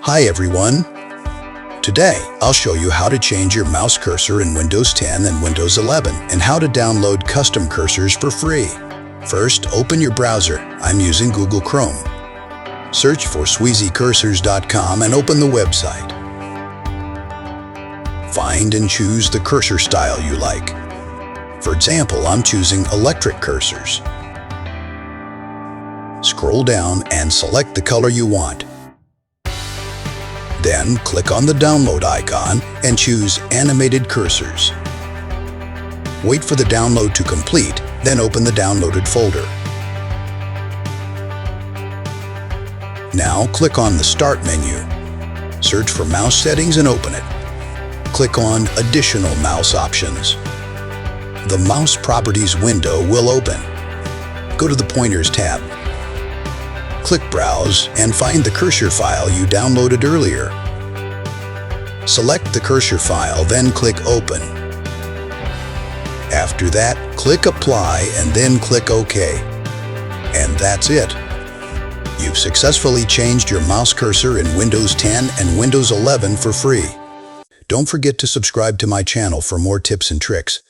Hi everyone! Today, I'll show you how to change your mouse cursor in Windows 10 and Windows 11 and how to download custom cursors for free. First, open your browser. I'm using Google Chrome. Search for sweezycursors.com and open the website. Find and choose the cursor style you like. For example, I'm choosing electric cursors. Scroll down and select the color you want. Then click on the download icon and choose Animated Cursors. Wait for the download to complete, then open the downloaded folder. Now click on the Start menu. Search for Mouse Settings and open it. Click on Additional Mouse Options. The Mouse Properties window will open. Go to the Pointers tab. Click Browse and find the cursor file you downloaded earlier. Select the cursor file, then click Open. After that, click Apply and then click OK. And that's it. You've successfully changed your mouse cursor in Windows 10 and Windows 11 for free. Don't forget to subscribe to my channel for more tips and tricks.